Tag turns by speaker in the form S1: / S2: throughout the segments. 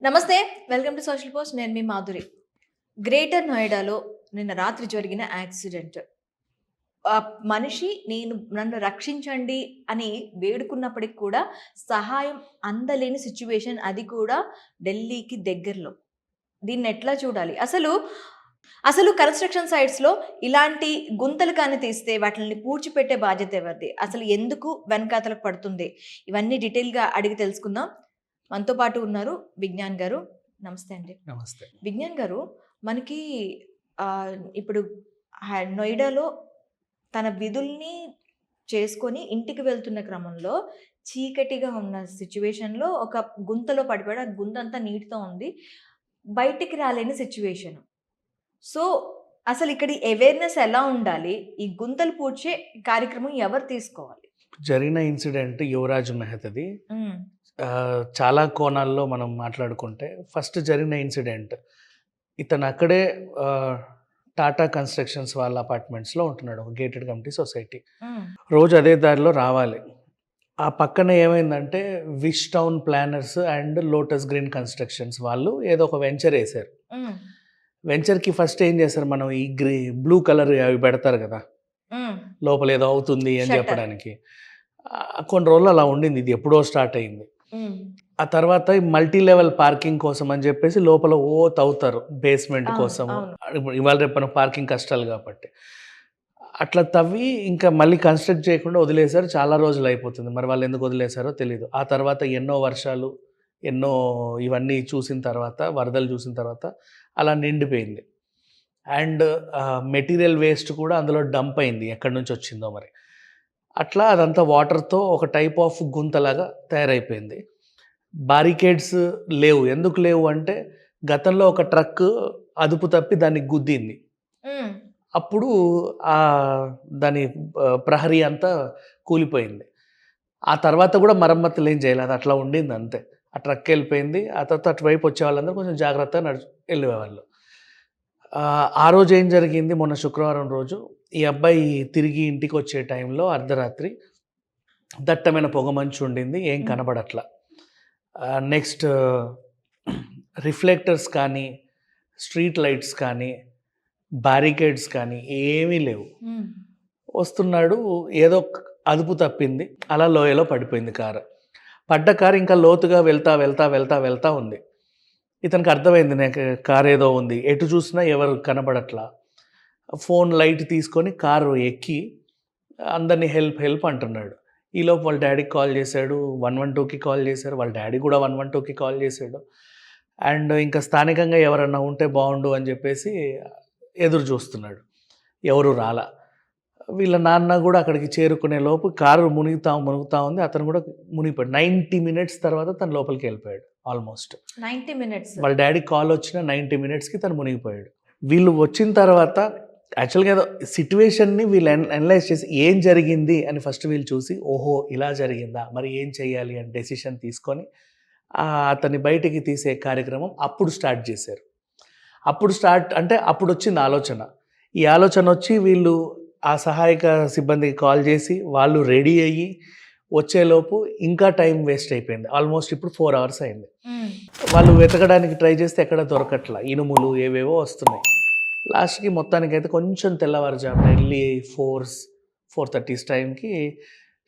S1: నమస్తే. Welcome to social post. నేను మీ Madhuri. Greater నోయిడాలో నిన్న రాత్రి జరిగిన యాక్సిడెంట్. మనిషి నన్ను రక్షించండి అని వేడుకున్నప్పటికి కూడా సహాయం అందలేని సిట్యుయేషన్, అది కూడా ఢిల్లీకి దగ్గరలో. దీన్ని ఎట్లా చూడాలి? అసలు కన్‌స్ట్రక్షన్ సైట్స్‌లో ఇలాంటి గుంతలు కానీ తీస్తే వాటిల్ని పూడ్చిపెట్టే బాధ్యత ఎవరిది? అసలు ఎందుకు వెనకాతలకు పడుతుంది? ఇవన్నీ డీటెయిల్‌గా అడిగి తెలుసుకుందాం. మనతో పాటు ఉన్నారు విజ్ఞాన్ గారు. నమస్తే అండి.
S2: నమస్తే.
S1: విజ్ఞాన్ గారు, మనకి ఇప్పుడు నోయిడాలో తన విధుల్ని చేసుకొని ఇంటికి వెళ్తున్న క్రమంలో చీకటిగా ఉన్న సిట్యుయేషన్‌లో ఒక గుంతలో పడిపోయాడు. ఆ గుంతంతా నీటితో ఉంది. బయటికి రాలేని సిట్యుయేషన్. సో, అసలు ఇక్కడ అవేర్‌నెస్ ఎలా ఉండాలి? ఈ గుంతలు పూడ్చే కార్యక్రమం ఎవరు తీసుకోవాలి?
S2: జరిగిన ఇన్సిడెంట్ యువరాజ్ మెహతది.
S1: హ్మ్.
S2: చాలా కోణాల్లో మనం మాట్లాడుకుంటే ఫస్ట్ జరిగిన ఇన్సిడెంట్, ఇతను అక్కడే టాటా కన్స్ట్రక్షన్స్ వాళ్ళ అపార్ట్మెంట్స్‌లో ఉంటున్నాడు. ఒక గేటెడ్ కమ్యూనిటీ సొసైటీ. రోజు అదే దారిలో రావాలి. ఆ పక్కన ఏమైందంటే wish town planners and lotus green constructions వాళ్ళు ఏదో ఒక వెంచర్ వేశారు. వెంచర్‌కి ఫస్ట్ ఏం చేశారు, మనం ఈ బ్లూ కలర్ అవి పెడతారు కదా, లోపల ఏదో అవుతుంది అని చెప్పడానికి. కొన్ని రోజులు అలా ఉండింది. ఇది ఎప్పుడో స్టార్ట్ అయింది. ఆ తర్వాత మల్టీ లెవెల్ పార్కింగ్ కోసం అని చెప్పేసి లోపల తవ్వుతారు బేస్మెంట్ కోసం. ఇవాళ రేపు పార్కింగ్ కష్టాలు కాబట్టి అట్లా తవ్వి ఇంకా మళ్ళీ కన్స్ట్రక్ట్ చేయకుండా వదిలేశారు. చాలా రోజులు అయిపోతుంది. మరి వాళ్ళు ఎందుకు వదిలేశారో తెలియదు. ఆ తర్వాత ఎన్నో వర్షాలు, ఎన్నో ఇవన్నీ చూసిన తర్వాత, వరదలు చూసిన తర్వాత అలా నిండిపోయింది. అండ్ మెటీరియల్ వేస్ట్ కూడా అందులో డంప్ అయింది, ఎక్కడి నుంచి వచ్చిందో మరి. అట్లా అదంతా వాటర్తో ఒక టైప్ ఆఫ్ గుంతలాగా తయారైపోయింది. బారికేడ్స్ లేవు. ఎందుకు లేవు అంటే గతంలో ఒక ట్రక్ అదుపు తప్పి దాన్ని గుద్దింది. అప్పుడు దాని ప్రహరీ అంతా కూలిపోయింది. ఆ తర్వాత కూడా మరమ్మతులు ఏం చేయలేదు, అట్లా ఉండింది అంతే. ఆ ట్రక్ వెళ్ళిపోయింది. ఆ తర్వాత అటువైపు వచ్చే వాళ్ళందరూ కొంచెం జాగ్రత్తగా వెళ్ళేవాళ్ళు. ఆ రోజు ఏం జరిగింది, మొన్న శుక్రవారం రోజు ఈ అబ్బాయి తిరిగి ఇంటికి వచ్చే టైంలో అర్ధరాత్రి దట్టమైన పొగమంచు ఉండింది, ఏం కనబడట్లా. నెక్స్ట్ రిఫ్లెక్టర్స్ కానీ, స్ట్రీట్ లైట్స్ కానీ, బ్యారికేడ్స్ కానీ ఏమీ లేవు. వస్తున్నాడు, ఏదో అదుపు తప్పింది, అలా లోయలో పడిపోయింది కారు. పడ్డ కారు ఇంకా లోతుగా వెళ్తా వెళ్తా వెళ్తా వెళ్తా ఉంది. ఇతనికి అర్థమైంది, నాకు కారు ఏదో ఉంది, ఎటు చూసినా ఎవరు కనబడట్లా. ఫోన్ లైట్ తీసుకొని కారు ఎక్కి అందరినీ హెల్ప్ అంటున్నాడు. ఈలోపు వాళ్ళ డాడీకి కాల్ చేశాడు, 112కి కాల్ చేశారు. వాళ్ళ డాడీ కూడా 112కి కాల్ చేశాడు. అండ్ ఇంకా స్థానికంగా ఎవరన్నా ఉంటే బాగుండు అని చెప్పేసి ఎదురు చూస్తున్నాడు. ఎవరు రాలా. వీళ్ళ నాన్న కూడా అక్కడికి చేరుకునే లోపు కారు మునుగుతా ఉంది. అతను కూడా మునిగిపోయాడు. 90 మినిట్స్ తర్వాత తను లోపలికి వెళ్ళిపోయాడు. Almost
S1: 90 minutes.
S2: వాళ్ళ డాడీ కాల్ వచ్చిన 90 మినిట్స్కి తను మునిగిపోయాడు. వీళ్ళు వచ్చిన తర్వాత యాక్చువల్గా ఏదో సిట్యువేషన్ని వీళ్ళు అనలైజ్ చేసి ఏం జరిగింది అని ఫస్ట్ వీళ్ళు చూసి, ఓహో ఇలా జరిగిందా, మరి ఏం చేయాలి అని డెసిషన్ తీసుకొని అతన్ని బయటికి తీసే కార్యక్రమం అప్పుడు స్టార్ట్ చేశారు. అప్పుడు వచ్చింది ఆలోచన. ఈ ఆలోచన వచ్చి వీళ్ళు ఆ సహాయక సిబ్బందికి కాల్ చేసి వాళ్ళు రెడీ అయ్యి వచ్చేలోపు ఇంకా టైం వేస్ట్ అయిపోయింది. ఆల్మోస్ట్ ఇప్పుడు 4 అవర్స్ అయింది. వాళ్ళు వెతకడానికి ట్రై చేస్తే ఎక్కడ దొరకట్లా, ఇనుములు ఏవేవో వస్తున్నాయి. లాస్ట్కి మొత్తానికైతే కొంచెం తెల్లవారుజామున వెళ్ళి 4:30 టైంకి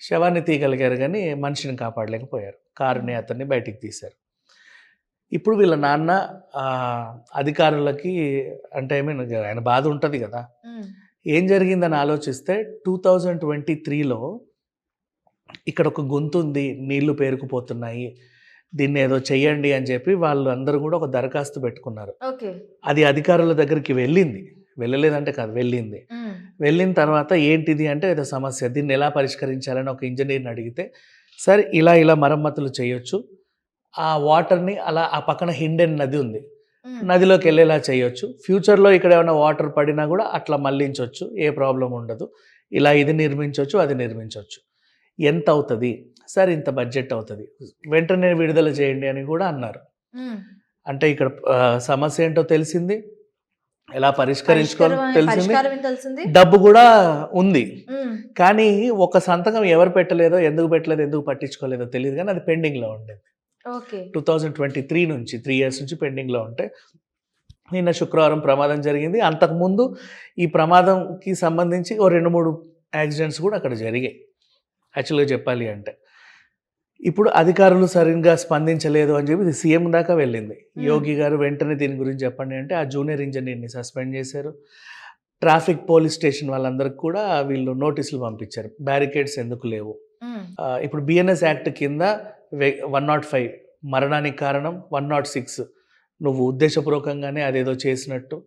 S2: శవాన్ని తీయగలిగారు, కానీ మనిషిని కాపాడలేకపోయారు. కారుని అతన్ని బయటికి తీశారు. ఇప్పుడు వీళ్ళ నాన్న అధికారులకి, అంటే ఆయన బాధ ఉంటుంది కదా, ఏం జరిగిందని ఆలోచిస్తే 2023లో ఇక్కడ ఒక గొంతు ఉంది, నీళ్లు పేరుకుపోతున్నాయి, దీన్ని ఏదో చెయ్యండి అని చెప్పి వాళ్ళు అందరూ కూడా ఒక దరఖాస్తు పెట్టుకున్నారు. అది అధికారుల దగ్గరికి వెళ్ళలేదంటే కాదు, వెళ్ళిన తర్వాత ఏంటిది అంటే ఏదో సమస్య, దీన్ని ఎలా పరిష్కరించాలని ఒక ఇంజనీర్ని అడిగితే, సరే ఇలా మరమ్మతులు చేయొచ్చు, ఆ వాటర్ని అలా ఆ పక్కన హిండెన్ నది ఉంది, నదిలోకి వెళ్ళేలా చేయొచ్చు, ఫ్యూచర్లో ఇక్కడ ఏమైనా వాటర్ పడినా కూడా అట్లా మళ్లించవచ్చు, ఏ ప్రాబ్లం ఉండదు, ఇలా ఇది నిర్మించవచ్చు, అది నిర్మించవచ్చు. ఎంత అవుతుంది సార్? ఇంత బడ్జెట్ అవుతుంది, వెంటనే విడుదల చేయండి అని కూడా అన్నారు. అంటే ఇక్కడ సమస్య ఏంటో తెలిసింది, ఎలా పరిష్కరించుకోవాలో తెలిసింది, డబ్బు కూడా ఉంది. కానీ ఒక సంతకం ఎవరు పెట్టలేదో, ఎందుకు పట్టించుకోలేదో తెలియదు, కానీ అది పెండింగ్లో ఉండేది.
S1: ఓకే.
S2: 2023 నుంచి 3 ఇయర్స్ నుంచి పెండింగ్లో ఉంటే నిన్న శుక్రవారం ప్రమాదం జరిగింది. అంతకుముందు ఈ ప్రమాదంకి సంబంధించి ఓ 2-3 యాక్సిడెంట్స్ కూడా అక్కడ జరిగాయి యాక్చువల్గా చెప్పాలి అంటే. ఇప్పుడు అధికారులు సరిగ్గా స్పందించలేదు అని చెప్పి సీఎం దాకా వెళ్ళింది. యోగి గారు వెంటనే దీని గురించి చెప్పండి అంటే ఆ జూనియర్ ఇంజనీర్ని సస్పెండ్ చేశారు. ట్రాఫిక్ పోలీస్ స్టేషన్ వాళ్ళందరికీ కూడా వీళ్ళు నోటీసులు పంపించారు, బ్యారికేడ్స్ ఎందుకు లేవు. ఇప్పుడు బిఎన్ఎస్ యాక్ట్ కింద 105 మరణానికి కారణం, 106 నువ్వు ఉద్దేశపూర్వకంగానే అదేదో చేసినట్టు,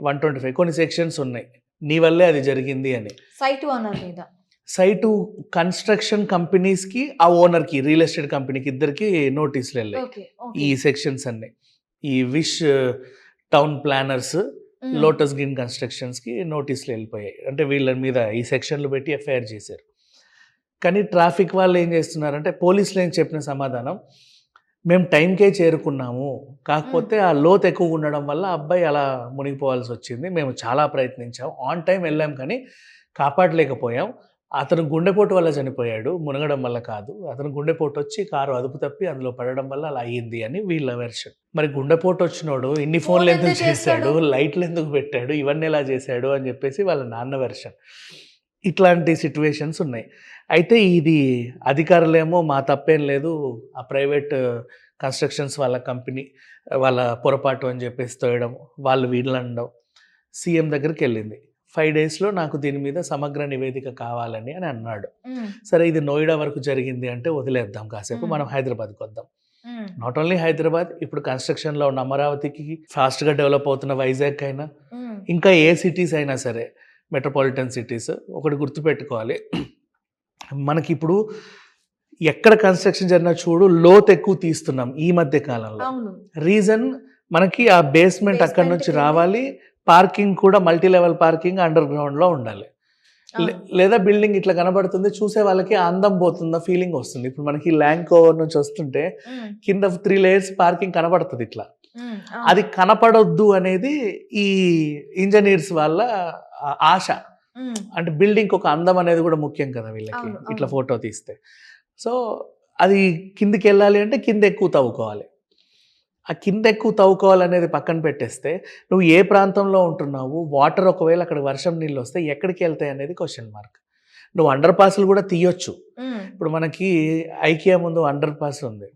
S2: 125 కొన్ని సెక్షన్స్ ఉన్నాయి నీ వల్లే అది జరిగింది అని.
S1: సైట్ ఓనర్ మీద,
S2: సైటు కన్స్ట్రక్షన్ కంపెనీస్కి ఆ ఓనర్కి రియల్ ఎస్టేట్ కంపెనీకి ఇద్దరికి నోటీసులు వెళ్ళాయి. ఈ సెక్షన్స్ అన్నీ ఈ విష్ టౌన్ ప్లానర్స్, లోటస్ గ్రీన్ కన్స్ట్రక్షన్స్కి నోటీసులు వెళ్ళిపోయాయి. అంటే వీళ్ళ మీద ఈ సెక్షన్లు పెట్టి ఎఫ్ఐఆర్ చేశారు. కానీ ట్రాఫిక్ వాళ్ళు ఏం చేస్తున్నారంటే పోలీసులు ఏం చెప్పిన సమాధానం, మేము టైంకే చేరుకున్నాము, కాకపోతే ఆ లోతు ఎక్కువ ఉండడం వల్ల అబ్బాయి అలా మునిగిపోవాల్సి వచ్చింది, మేము చాలా ప్రయత్నించాం, ఆన్ టైం వెళ్ళాం కానీ కాపాడలేకపోయాం, అతను గుండెపోటు వల్ల చనిపోయాడు, మునగడం వల్ల కాదు, అతను గుండెపోటు వచ్చి కారు అదుపు తప్పి అందులో పడడం వల్ల అలా అయ్యింది అని వీళ్ళ వెర్షన్. మరి గుండెపోటు వచ్చినోడు ఇన్ని ఫోన్లు ఎందుకు చేశాడు, లైట్లు ఎందుకు పెట్టాడు, ఇవన్నీ ఎలా చేశాడు అని చెప్పేసి వాళ్ళ నాన్న వెర్షన్. ఇట్లాంటి సిచ్యువేషన్స్ ఉన్నాయి. అయితే ఇది అధికారులేమో మా తప్పేం లేదు, ఆ ప్రైవేట్ కన్స్ట్రక్షన్స్ వాళ్ళ కంపెనీ వాళ్ళ పొరపాటు అని చెప్పేసి తోయడం, వాళ్ళు వీళ్ళండడం. సీఎం దగ్గరికి వెళ్ళింది, 5 డేస్లో నాకు దీని మీద సమగ్ర నివేదిక కావాలని అని అన్నాడు. సరే ఇది నోయిడా వరకు జరిగింది అంటే వదిలేద్దాం కాసేపు, మనం హైదరాబాద్కి వద్దాం. నాట్ ఓన్లీ హైదరాబాద్, ఇప్పుడు కన్స్ట్రక్షన్లో ఉన్న అమరావతికి, ఫాస్ట్గా డెవలప్ అవుతున్న వైజాగ్ అయినా, ఇంకా ఏ సిటీస్ అయినా సరే మెట్రోపాలిటన్ సిటీస్, ఒకటి గుర్తుపెట్టుకోవాలి, మనకి ఇప్పుడు ఎక్కడ కన్స్ట్రక్షన్ జరిగినా చూడు లోతు ఎక్కువ తీస్తున్నాం ఈ మధ్య కాలంలో. రీజన్ మనకి ఆ బేస్మెంట్ అక్కడ నుంచి రావాలి, పార్కింగ్ కూడా మల్టీ లెవెల్ పార్కింగ్ అండర్ గ్రౌండ్లో ఉండాలి. లేదా బిల్డింగ్ ఇట్లా కనబడుతుంది, చూసే వాళ్ళకి అందం పోతుందా ఫీలింగ్ వస్తుంది. ఇప్పుడు మనకి ల్యాండ్ ఓవర్ నుంచి వస్తుంటే కింద 3 layers పార్కింగ్ కనబడుతుంది ఇట్లా. అది కనపడొద్దు అనేది ఈ ఇంజనీర్స్ వాళ్ళ ఆశ. అంటే బిల్డింగ్ ఒక అందం అనేది కూడా ముఖ్యం కదా వీళ్ళకి, ఇట్లా ఫోటో తీస్తే. సో అది కిందికి వెళ్ళాలి అంటే కింద ఎక్కువ తవ్వుకోవాలి. ఆ కింద ఎక్కువ తవ్వుకోవాలనేది పక్కన పెట్టేస్తే నువ్వు ఏ ప్రాంతంలో ఉంటున్నావు, వాటర్ ఒకవేళ అక్కడ వర్షం నీళ్ళు వస్తే ఎక్కడికి వెళ్తాయి అనేది క్వశ్చన్ మార్క్. నువ్వు అండర్ పాస్లు కూడా తీయొచ్చు. ఇప్పుడు మనకి ఐకియా ముందు అండర్ పాస్ ఉంది,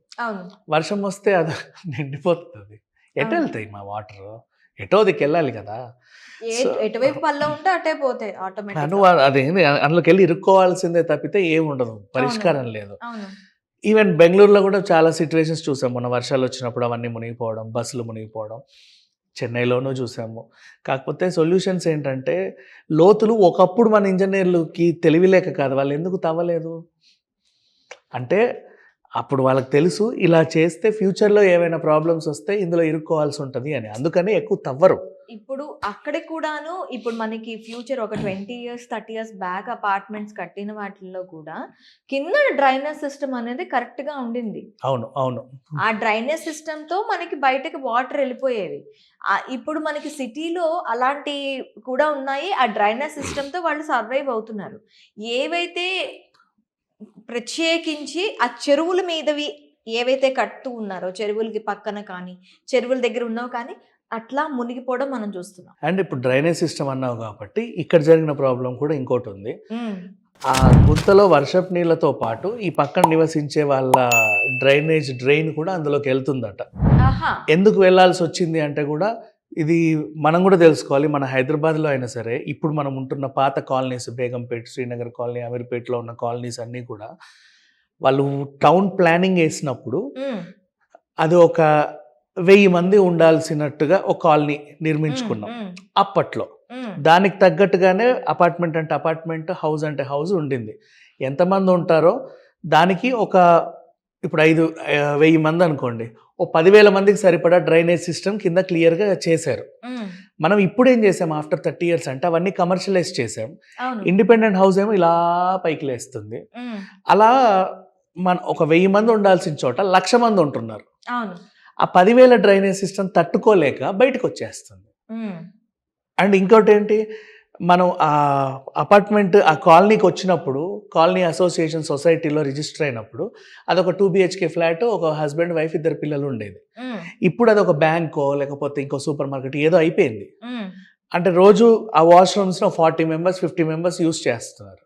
S2: వర్షం వస్తే అది నిండిపోతుంది, ఎటు వెళ్తాయి మా వాటర్, ఎటోదికి వెళ్ళాలి కదా.
S1: ఎటువైపు పల్ల ఉంటే అటే పోతాయి ఆటోమేటిక్.
S2: నువ్వు అదేంటి అందులోకి వెళ్ళి ఇరుక్కోవాల్సిందే తప్పితే ఏమి ఉండదు, పరిష్కారం లేదు. ఈవెన్ బెంగళూరులో కూడా చాలా సిచ్యువేషన్స్ చూసాం, మొన్న వర్షాలు వచ్చినప్పుడు అవన్నీ మునిగిపోవడం, బస్సులు మునిగిపోవడం, చెన్నైలోనూ చూసాము. కాకపోతే సొల్యూషన్స్ ఏంటంటే లోతులు ఒకప్పుడు మన ఇంజనీర్లకి తెలివిలేక కాదు, వాళ్ళు ఎందుకు తవ్వలేదు అంటే అప్పుడు వాళ్ళకి తెలుసు ఇలా చేస్తే ఫ్యూచర్లో ఏమైనా ప్రాబ్లమ్స్ వస్తే ఇందులో ఇరుక్కోవాల్సి ఉంటుంది అని, అందుకని ఎక్కువ తవ్వరు.
S1: ఇప్పుడు అక్కడే కూడాను ఇప్పుడు మనకి ఫ్యూచర్ ఒక 20 years 30 years బ్యాక్ అపార్ట్మెంట్స్ కట్టిన వాటిల్లో కూడా కింద డ్రైనేజ్ సిస్టమ్ అనేది కరెక్ట్ గా ఉండింది.
S2: అవును అవును,
S1: ఆ డ్రైనేజ్ సిస్టమ్ తో మనకి బయటకి వాటర్ వెళ్ళిపోయేవి. ఇప్పుడు మనకి సిటీలో అలాంటి కూడా ఉన్నాయి, ఆ డ్రైనేజ్ సిస్టమ్ తో వాళ్ళు సర్వైవ్ అవుతున్నారు. ఏవైతే ప్రత్యేకించి ఆ చెరువుల మీదవి ఏవైతే కడుతూ ఉన్నారో, చెరువులకి పక్కన కానీ చెరువుల దగ్గర ఉన్నావు కానీ అట్లా మునిగిపోవడం మనం చూస్తున్నాం.
S2: అండ్ ఇప్పుడు డ్రైనేజ్ సిస్టమ్ అన్నావు కాబట్టి ఇక్కడ జరిగిన ప్రాబ్లం కూడా ఇంకోటి ఉంది. ఆ గుంతలో వర్షపు నీళ్ళతో పాటు ఈ పక్కన నివసించే వాళ్ళ డ్రైన్ కూడా అందులోకి వెళ్తుందట. ఎందుకు వెళ్ళాల్సి వచ్చింది అంటే కూడా ఇది మనం కూడా తెలుసుకోవాలి. మన హైదరాబాద్లో అయినా సరే ఇప్పుడు మనం ఉంటున్న పాత కాలనీస్, బేగంపేట్, శ్రీనగర్ కాలనీ, అమీర్పేటలో ఉన్న కాలనీస్ అన్నీ కూడా వాళ్ళు టౌన్ ప్లానింగ్ వేసినప్పుడు అది ఒక 1000 మంది ఉండాల్సినట్టుగా ఒక కాలనీ నిర్మించుకున్నాం అప్పట్లో. దానికి తగ్గట్టుగానే అపార్ట్మెంట్ అంటే అపార్ట్మెంట్, హౌస్ అంటే హౌస్ ఉండింది. ఎంతమంది ఉంటారో దానికి ఒక ఇప్పుడు 1000 మంది అనుకోండి, ఓ 10,000 మందికి సరిపడా డ్రైనేజ్ సిస్టమ్ కింద క్లియర్గా చేశారు. మనం ఇప్పుడు ఏం చేసాం ఆఫ్టర్ 30 years అంటే అవన్నీ కమర్షియలైజ్ చేసాం. ఇండిపెండెంట్ హౌస్ ఏమో ఇలా పైకి లేస్తుంది. అలా మన ఒక 1000 మంది ఉండాల్సిన చోట 1,00,000 మంది ఉంటున్నారు. ఆ 10,000 డ్రైనేజ్ సిస్టమ్ తట్టుకోలేక బయటకు వచ్చేస్తుంది. అండ్ ఇంకోటి ఏంటి, మనం ఆ అపార్ట్మెంట్ ఆ కాలనీకి వచ్చినప్పుడు కాలనీ అసోసియేషన్ సొసైటీలో రిజిస్టర్ అయినప్పుడు అదొక 2 BHK ఫ్లాట్, ఒక హస్బెండ్ వైఫ్ 2 పిల్లలు ఉండేది. ఇప్పుడు అది ఒక బ్యాంకో లేకపోతే ఇంకో సూపర్ మార్కెట్ ఏదో అయిపోయింది. అంటే రోజు ఆ వాష్రూమ్స్లో 40 మెంబర్స్ 50 మెంబర్స్ యూస్ చేస్తున్నారు.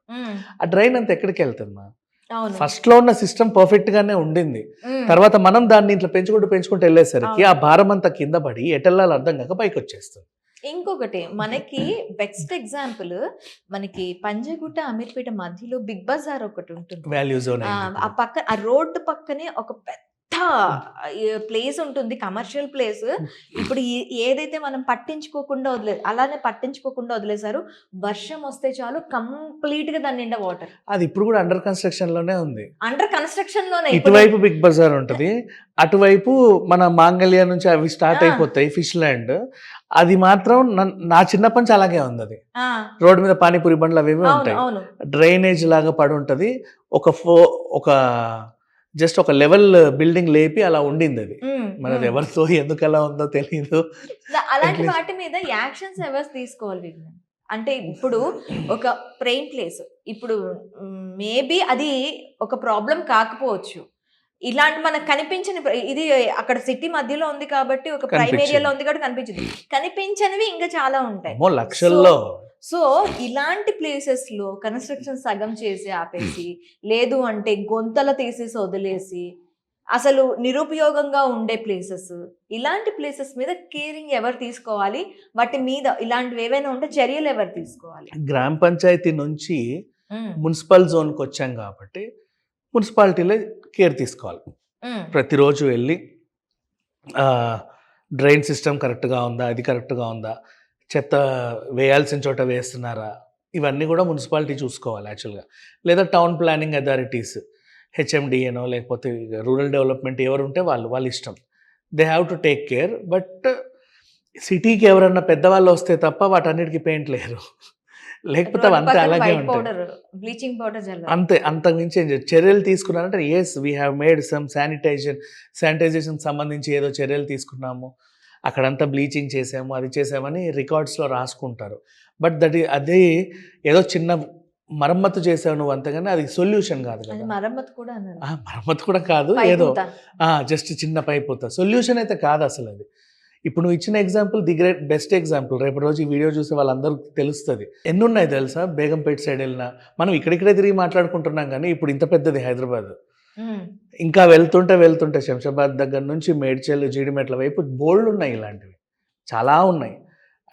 S2: ఆ డ్రైన్ అంతా ఎక్కడికి వెళ్తుందా?
S1: అవును.
S2: ఫస్ట్లో ఉన్న సిస్టమ్ పర్ఫెక్ట్ గానే ఉండింది. తర్వాత మనం దాన్ని ఇట్లా పెంచుకుంటూ వెళ్ళేసరికి ఆ భారం అంతా కింద పడి ఎటెళ్ళాలో అర్థం కాక పైకి వచ్చేస్తుంది.
S1: ఇంకొకటి మనకి బెస్ట్ ఎగ్జాంపుల్, మనకి పంజగుట్ట అమీర్పేట మధ్యలో బిగ్ బజార్ ఒకటి ఉంటుంది.
S2: వాల్యూ జోన్
S1: ఆ పక్క ఆ రోడ్డు పక్కనే ఒక పెద్ద ప్లేస్ ఉంటుంది, కమర్షియల్ ప్లేస్. ఇప్పుడు ఏదైతే మనం అలానే పట్టించుకోకుండా వదిలేశారు. వర్షం వస్తే చాలు కంప్లీట్ గా దాని నిండా వాటర్.
S2: అది ఇప్పుడు కూడా అండర్ కన్స్ట్రక్షన్ లోనే ఉంది.
S1: అండర్ కన్స్ట్రక్షన్ లోనే
S2: ఇటువైపు బిగ్ బజార్ ఉంటది, అటువైపు మన మాంగళ్య నుంచి అవి స్టార్ట్ అయిపోతాయి ఫిష్ ల్యాండ్. అది మాత్రం నా చిన్నప్పటి నుంచి అలాగే ఉంది. అది రోడ్డు మీద పానీపూరి బండ్లు అవి ఉంటాయి, డ్రైనేజ్ లాగా పడి ఉంటది. ఒక జస్ట్ ఒక లెవెల్ బిల్డింగ్ లేపి అలా ఉండింది అది. మనది ఎవరితో ఎందుకు అలా ఉందో తెలియదు.
S1: అలాంటి వాటి మీద యాక్షన్స్ ఎవరు తీసుకోవాలి? అంటే ఇప్పుడు ఒక ప్రెయిన్ ప్లేస్, ఇప్పుడు మేబీ అది ఒక ప్రాబ్లం కాకపోవచ్చు, ఇలాంటి మనకు కనిపించని ఇది అక్కడ సిటీ మధ్యలో ఉంది కాబట్టి, ఒక ప్రైమ్ ఏరియాలో ఉంది కాబట్టి కనిపించింది. కనిపించనివి ఇంకా చాలా ఉంటాయి
S2: లక్షల్లో.
S1: సో ఇలాంటి ప్లేసెస్ లో కన్స్ట్రక్షన్ సగం చేసి ఆపేసి, లేదు అంటే గొంతల తీసేసి వదిలేసి, అసలు నిరుపయోగంగా ఉండే ప్లేసెస్, ఇలాంటి ప్లేసెస్ మీద కేరింగ్ ఎవరు తీసుకోవాలి? వాటి మీద ఇలాంటివి ఏవైనా ఉంటే చర్యలు ఎవరు తీసుకోవాలి?
S2: గ్రామ పంచాయతీ నుంచి మున్సిపల్ జోన్కి వచ్చాం కాబట్టి మున్సిపాలిటీలో కేర్ తీసుకోవాలి. ప్రతిరోజు వెళ్ళి డ్రైన్ సిస్టమ్ కరెక్ట్గా ఉందా, అది కరెక్ట్గా ఉందా, చెత్త వేయాల్సిన చోట వేస్తున్నారా, ఇవన్నీ కూడా మున్సిపాలిటీ చూసుకోవాలి యాక్చువల్గా. లేదా టౌన్ ప్లానింగ్ అథారిటీస్, హెచ్ఎండిఏనో లేకపోతే రూరల్ డెవలప్మెంట్ ఎవరు ఉంటే వాళ్ళ ఇష్టం, they have to take care. But సిటీకి ఎవరన్నా పెద్దవాళ్ళు వస్తే తప్ప వాటన్నిటికీ పెయింట్ లేరు, లేకపోతే అంతే అలాగే ఉంటాయి,
S1: బ్లీచింగ్ పౌడర్
S2: అంతే. అంతకు మించి చర్యలు తీసుకున్నారంటే as we have made some sanitization సంబంధించి ఏదో చర్యలు తీసుకున్నాము, అక్కడంతా బ్లీచింగ్ చేసాము, అది చేసామని రికార్డ్స్లో రాసుకుంటారు. బట్ అది ఏదో చిన్న మరమ్మతు చేసావు నువ్వు, అంతగానే అది సొల్యూషన్ కాదు కదా. మరమ్మతు కూడా కాదు, ఏదో జస్ట్ చిన్న పైపోతా సొల్యూషన్ అయితే కాదు అసలు అది. ఇప్పుడు నువ్వు ఇచ్చిన ఎగ్జాంపుల్ బెస్ట్ ఎగ్జాంపుల్. రేపటి రోజు ఈ వీడియో చూసే వాళ్ళందరికీ తెలుస్తుంది. ఎన్ని ఉన్నాయి తెలుసా? బేగంపేట సైడ్ వెళ్ళినా మనం ఇక్కడిక్కడే తిరిగి మాట్లాడుకుంటున్నాం, కానీ ఇప్పుడు ఇంత పెద్దది హైదరాబాద్. ఇంకా వెళ్తుంటే శంషాబాద్ దగ్గర నుంచి మేడ్చల్, జీడిమెట్ల వైపు బోల్డ్ ఉన్నాయి, ఇలాంటివి చాలా ఉన్నాయి.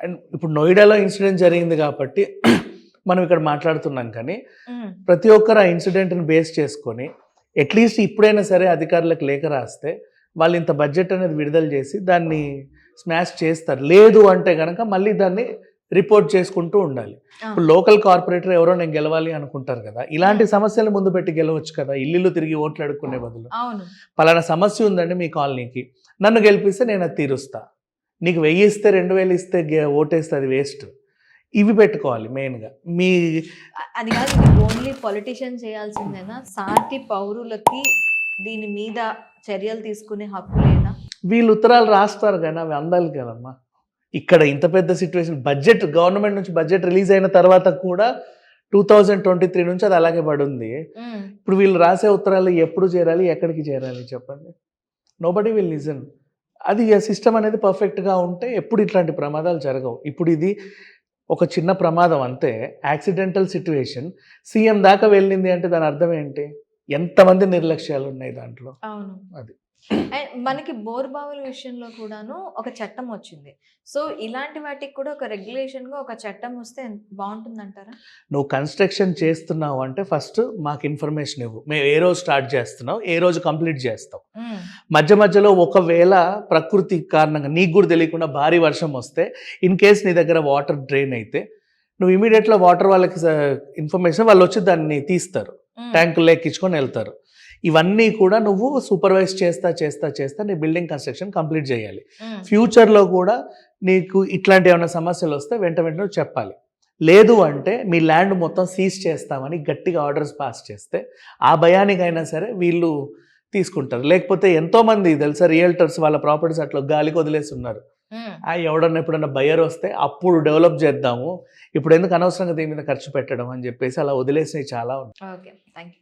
S2: అండ్ ఇప్పుడు నోయిడాలో ఇన్సిడెంట్ జరిగింది కాబట్టి మనం ఇక్కడ మాట్లాడుతున్నాం, కానీ ప్రతి ఒక్కరు ఆ ఇన్సిడెంట్ని బేస్ చేసుకొని అట్లీస్ట్ ఇప్పుడైనా సరే అధికారులకు లేఖ రాస్తే వాళ్ళు ఇంత బడ్జెట్ అనేది విడుదల చేసి దాన్ని స్మాష్ చేస్తారు. లేదు అంటే కనుక మళ్ళీ దాన్ని రిపోర్ట్ చేసుకుంటూ ఉండాలి. ఇప్పుడు లోకల్ కార్పొరేటర్ ఎవరో నేను గెలవాలి అనుకుంటారు కదా, ఇలాంటి సమస్యలు ముందు పెట్టి గెలవచ్చు కదా, ఇల్లు తిరిగి ఓట్లు అడుక్కునే బదులు. పలానా సమస్య ఉందండి మీ కాలనీకి, నన్ను గెలిపిస్తే నేను అది తీరుస్తా, నీకు 1000 ఇస్తే 2000 ఇస్తే ఓటేస్తే అది వేస్ట్. ఇవి పెట్టుకోవాలి మెయిన్గా.
S1: అది కాదు, ఓన్లీ పొలిటీషియన్ చేయాల్సిందేనా? సాటి పౌరులకి దీని మీద చర్యలు తీసుకునే హక్కు లేదా?
S2: వీళ్ళు ఉత్తరాలు రాస్తారు కానీ అవి అందాలి కదమ్మా. ఇక్కడ ఇంత పెద్ద సిచ్యువేషన్, బడ్జెట్ గవర్నమెంట్ నుంచి బడ్జెట్ రిలీజ్ అయిన తర్వాత కూడా 2023 నుంచి అది అలాగే పడుంది. ఇప్పుడు వీళ్ళు రాసే ఉత్తరాలు ఎప్పుడు చేరాలి, ఎక్కడికి చేరాలి చెప్పండి? Nobody will listen. అది సిస్టమ్ అనేది పర్ఫెక్ట్గా ఉంటే ఎప్పుడు ఇట్లాంటి ప్రమాదాలు జరగవు. ఇప్పుడు ఇది ఒక చిన్న ప్రమాదం అంతే, యాక్సిడెంటల్ సిచ్యువేషన్. సీఎం దాకా వెళ్ళింది అంటే దాని అర్థం ఏంటి? ఎంతమంది నిర్లక్ష్యాలు ఉన్నాయి దాంట్లో.
S1: అవును, అది మనకి బోర్బావుల విషయంలో కూడాను ఒక చట్టం వచ్చింది. సో ఇలాంటి వాటికి కూడా ఒక రెగ్యులేషన్ గా ఒక చట్టం వస్తే బాగుంటుంది అంటారా?
S2: నువ్వు కన్స్ట్రక్షన్ చేస్తున్నావు అంటే ఫస్ట్ మాకు ఇన్ఫర్మేషన్ ఇవ్వు, మేము ఏ రోజు స్టార్ట్ చేస్తున్నావు, ఏ రోజు కంప్లీట్ చేస్తావు. మధ్యలో ఒకవేళ ప్రకృతి కారణంగా నీకు కూడా తెలియకుండా భారీ వర్షం వస్తే, ఇన్ కేస్ నీ దగ్గర వాటర్ డ్రైన్ అయితే, నువ్వు ఇమీడియట్గా వాటర్ వాళ్ళకి ఇన్ఫర్మేషన్ వాళ్ళు వచ్చి దాన్ని తీస్తారు, ట్యాంకులు ఎక్కించుకొని వెళ్తారు. ఇవన్నీ కూడా నువ్వు సూపర్వైజ్ చేస్తా నీ బిల్డింగ్ కన్స్ట్రక్షన్ కంప్లీట్ చేయాలి. ఫ్యూచర్లో కూడా నీకు ఇట్లాంటి ఏమైనా సమస్యలు వస్తే వెంటనే చెప్పాలి. లేదు అంటే మీ ల్యాండ్ మొత్తం సీజ్ చేస్తామని గట్టిగా ఆర్డర్స్ పాస్ చేస్తే ఆ భయానికైనా సరే వీళ్ళు తీసుకుంటారు. లేకపోతే ఎంతోమంది తెలుసా రియల్టర్స్ వాళ్ళ ప్రాపర్టీస్ అట్లా గాలికి వదిలేసి ఉన్నారు. ఎవడన్నా ఎప్పుడన్నా బయర్ వస్తే అప్పుడు డెవలప్ చేద్దాము, ఇప్పుడు ఎందుకు అనవసరంగా దీని మీద ఖర్చు పెట్టడం అని చెప్పేసి అలా వదిలేసినవి చాలా ఉన్నాయి.
S1: Okay, thank you.